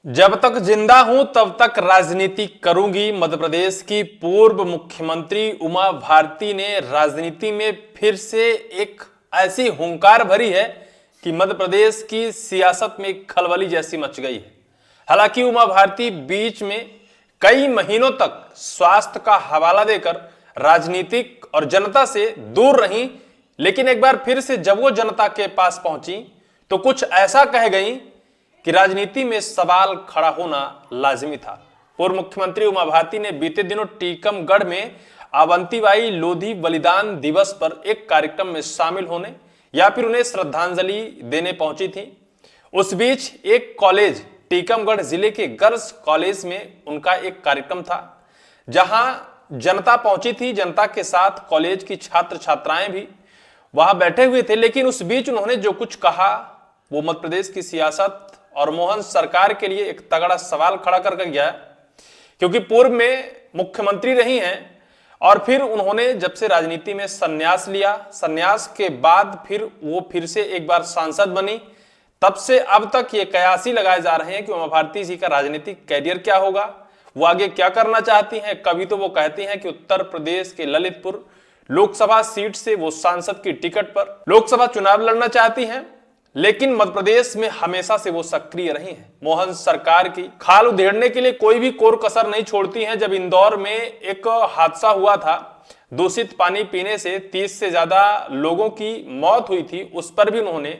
जब तक जिंदा हूं तब तक राजनीति करूंगी। मध्य प्रदेश की पूर्व मुख्यमंत्री उमा भारती ने राजनीति में फिर से एक ऐसी हुंकार भरी है कि मध्य प्रदेश की सियासत में खलबली जैसी मच गई है। हालांकि उमा भारती बीच में कई महीनों तक स्वास्थ्य का हवाला देकर राजनीतिक और जनता से दूर रही, लेकिन एक बार फिर से जब वो जनता के पास पहुंची तो कुछ ऐसा कह गई कि राजनीति में सवाल खड़ा होना लाजिमी था। पूर्व मुख्यमंत्री उमा भारती ने बीते दिनों टीकमगढ़ में अवंतीबाई लोधी बलिदान दिवस पर एक कार्यक्रम में शामिल होने या फिर उन्हें श्रद्धांजलि देने पहुंची थी। उस बीच एक कॉलेज, टीकमगढ़ जिले के गर्ल्स कॉलेज में उनका एक कार्यक्रम था, जहां जनता पहुंची थी। जनता के साथ कॉलेज की छात्र छात्राएं भी वहां बैठे हुए थे, लेकिन उस बीच उन्होंने जो कुछ कहा वो मध्य प्रदेश की सियासत और मोहन सरकार के लिए एक तगड़ा सवाल खड़ा कर गया, क्योंकि पूर्व में मुख्यमंत्री रही हैं और फिर उन्होंने जब से राजनीति में संन्यास लिया, संन्यास के बाद फिर वो फिर से एक बार सांसद बनी, तब से अब तक ये कयासी लगाए जा रहे हैं कि उमा भारती जी का राजनीतिक कैरियर क्या होगा, वो आगे क्या करना चाहती हैं। कभी तो वो कहती हैं कि उत्तर प्रदेश के ललितपुर लोकसभा सीट से वो सांसद की टिकट पर लोकसभा चुनाव लड़ना चाहती हैं, लेकिन मध्य प्रदेश में हमेशा से वो सक्रिय रही हैं। मोहन सरकार की खाल उधेड़ने के लिए कोई भी कोर कसर नहीं छोड़ती हैं। जब इंदौर में एक हादसा हुआ था, दूषित पानी पीने से 30 से ज्यादा लोगों की मौत हुई थी, उस पर भी उन्होंने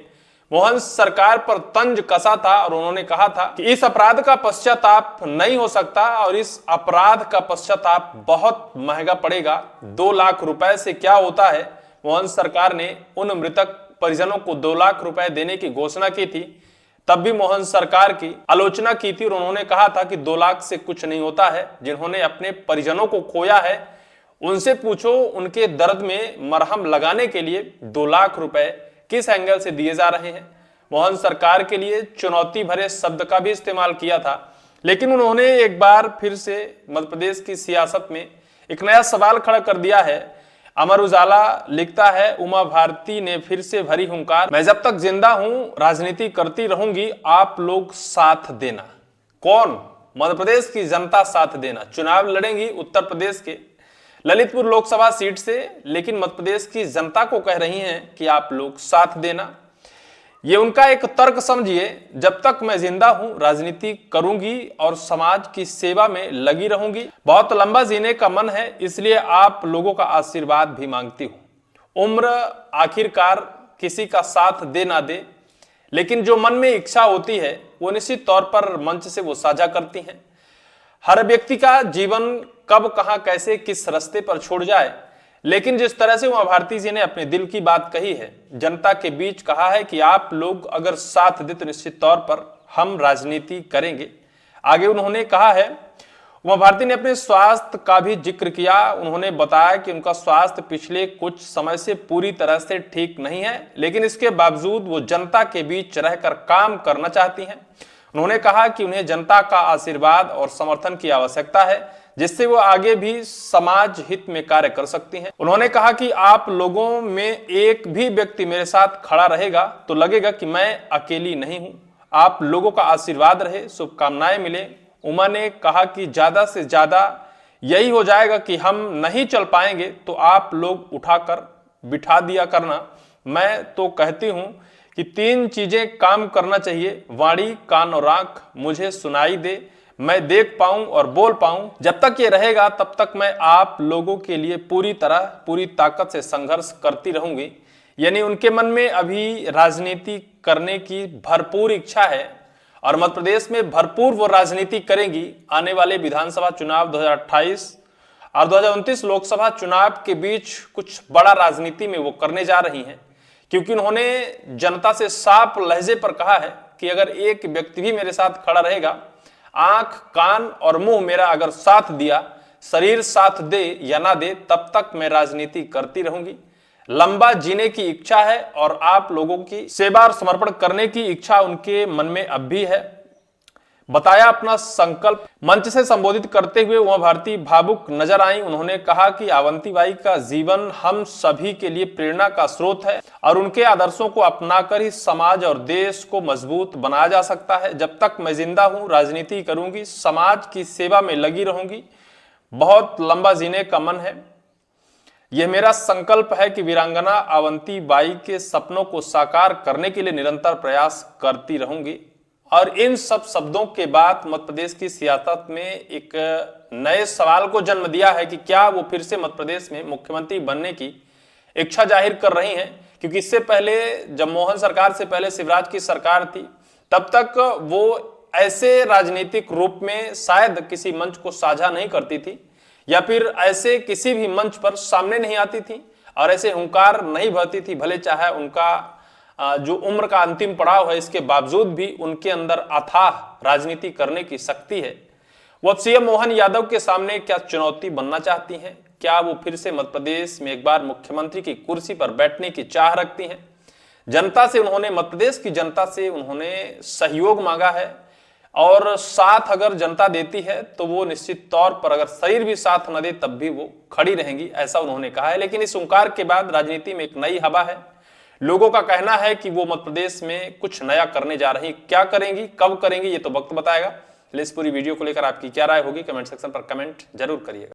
मोहन सरकार पर तंज कसा था और उन्होंने कहा था कि इस अपराध का पश्चाताप नहीं हो सकता और इस अपराध का पश्चाताप बहुत महंगा पड़ेगा। 2 लाख रुपए से क्या होता है। मोहन सरकार ने उन मृतक परिजनों को 2 लाख रुपए देने की घोषणा की थी, तब भी मोहन सरकार की आलोचना की थी और उन्होंने कहा था कि 2 लाख से कुछ नहीं होता है। जिन्होंने अपने परिजनों को खोया है उनसे पूछो उनके दर्द में मरहम लगाने के लिए 2 लाख रुपए किस एंगल से दिए जा रहे हैं। मोहन सरकार के लिए चुनौती भरे शब्द का भी इस्तेमाल किया था, लेकिन उन्होंने एक बार फिर से मध्य प्रदेश की सियासत में एक नया सवाल खड़ा कर दिया है। अमर उजाला लिखता है, उमा भारती ने फिर से भरी हुंकार, मैं जब तक जिंदा हूं राजनीति करती रहूंगी, आप लोग साथ देना। कौन? मध्य प्रदेश की जनता साथ देना। चुनाव लड़ेंगी उत्तर प्रदेश के ललितपुर लोकसभा सीट से, लेकिन मध्य प्रदेश की जनता को कह रही हैं कि आप लोग साथ देना। ये उनका एक तर्क समझिए, जब तक मैं जिंदा हूं राजनीति करूंगी और समाज की सेवा में लगी रहूंगी। बहुत लंबा जीने का मन है, इसलिए आप लोगों का आशीर्वाद भी मांगती हूं। उम्र आखिरकार किसी का साथ दे ना दे, लेकिन जो मन में इच्छा होती है वो निश्चित तौर पर मंच से वो साझा करती हैं। हर व्यक्ति का जीवन कब, कहां, कैसे, किस रास्ते पर छोड़ जाए, लेकिन जिस तरह से उमा भारती जी ने अपने दिल की बात कही है, जनता के बीच कहा है कि आप लोग अगर साथ दे तो निश्चित तौर पर हम राजनीति करेंगे। आगे उन्होंने कहा है, उमा भारती ने अपने स्वास्थ्य का भी जिक्र किया। उन्होंने बताया कि उनका स्वास्थ्य पिछले कुछ समय से पूरी तरह से ठीक नहीं है, लेकिन इसके बावजूद वो जनता के बीच रहकर काम करना चाहती हैं। उन्होंने कहा कि उन्हें जनता का आशीर्वाद और समर्थन की आवश्यकता है, जिससे वो आगे भी समाज हित में कार्य कर सकती हैं। उन्होंने कहा कि आप लोगों में एक भी व्यक्ति मेरे साथ खड़ा रहेगा तो लगेगा कि मैं अकेली नहीं हूं। आप लोगों का आशीर्वाद रहे, शुभकामनाएं मिले। उमा ने कहा कि ज्यादा से ज्यादा यही हो जाएगा कि हम नहीं चल पाएंगे तो आप लोग उठाकर बिठा दिया करना। मैं तो कहती हूं कि 3 चीजें काम करना चाहिए, वाणी, कान और आंख। मुझे सुनाई दे, मैं देख पाऊं और बोल पाऊं। जब तक ये रहेगा तब तक मैं आप लोगों के लिए पूरी तरह, पूरी ताकत से संघर्ष करती रहूंगी। यानी उनके मन में अभी राजनीति करने की भरपूर इच्छा है और मध्य प्रदेश में भरपूर वो राजनीति करेंगी। आने वाले विधानसभा चुनाव 2028 और 2029 लोकसभा चुनाव के बीच कुछ बड़ा राजनीति में वो करने जा रही हैं, क्योंकि उन्होंने जनता से साफ लहजे पर कहा है कि अगर एक व्यक्ति भी मेरे साथ खड़ा रहेगा, आंख, कान और मुंह मेरा अगर साथ दिया, शरीर साथ दे या ना दे, तब तक मैं राजनीति करती रहूंगी। लंबा जीने की इच्छा है और आप लोगों की सेवा और समर्पण करने की इच्छा उनके मन में अब भी है। बताया अपना संकल्प। मंच से संबोधित करते हुए उमा भारती भावुक नजर आई। उन्होंने कहा कि अवंतीबाई का जीवन हम सभी के लिए प्रेरणा का स्रोत है और उनके आदर्शों को अपनाकर ही समाज और देश को मजबूत बनाया जा सकता है। जब तक मैं जिंदा हूं राजनीति करूंगी, समाज की सेवा में लगी रहूंगी। बहुत लंबा जीने का मन है। यह मेरा संकल्प है कि वीरांगना अवंतीबाई के सपनों को साकार करने के लिए निरंतर प्रयास करती रहूंगी। और इन सब शब्दों के बाद मध्य प्रदेश की सियासत में एक नए सवाल को जन्म दिया है कि क्या वो फिर से मध्य प्रदेश में मुख्यमंत्री बनने की इच्छा जाहिर कर रही हैं। क्योंकि इससे पहले जब मोहन सरकार से पहले शिवराज की सरकार थी, तब तक वो ऐसे राजनीतिक रूप में शायद किसी मंच को साझा नहीं करती थी या फिर ऐसे किसी भी मंच पर सामने नहीं आती थी और ऐसे हुंकार नहीं भरती थी। भले चाहे उनका जो उम्र का अंतिम पड़ाव है, इसके बावजूद भी उनके अंदर अथाह राजनीति करने की शक्ति है। वो अब सीएम मोहन यादव के सामने क्या चुनौती बनना चाहती हैं? क्या वो फिर से मध्य प्रदेश में एक बार मुख्यमंत्री की कुर्सी पर बैठने की चाह रखती हैं? जनता से उन्होंने, मध्य प्रदेश की जनता से उन्होंने सहयोग मांगा है और साथ अगर जनता देती है तो वो निश्चित तौर पर, अगर शरीर भी साथ न दे तब भी वो खड़ी रहेंगी, ऐसा उन्होंने कहा है। लेकिन इस हुंकार के बाद राजनीति में एक नई हवा है। लोगों का कहना है कि वो मध्य प्रदेश में कुछ नया करने जा रही। क्या करेंगी, कब करेंगी, ये तो वक्त बताएगा। इस पूरी वीडियो को लेकर आपकी क्या राय होगी, कमेंट सेक्शन पर कमेंट जरूर करिएगा।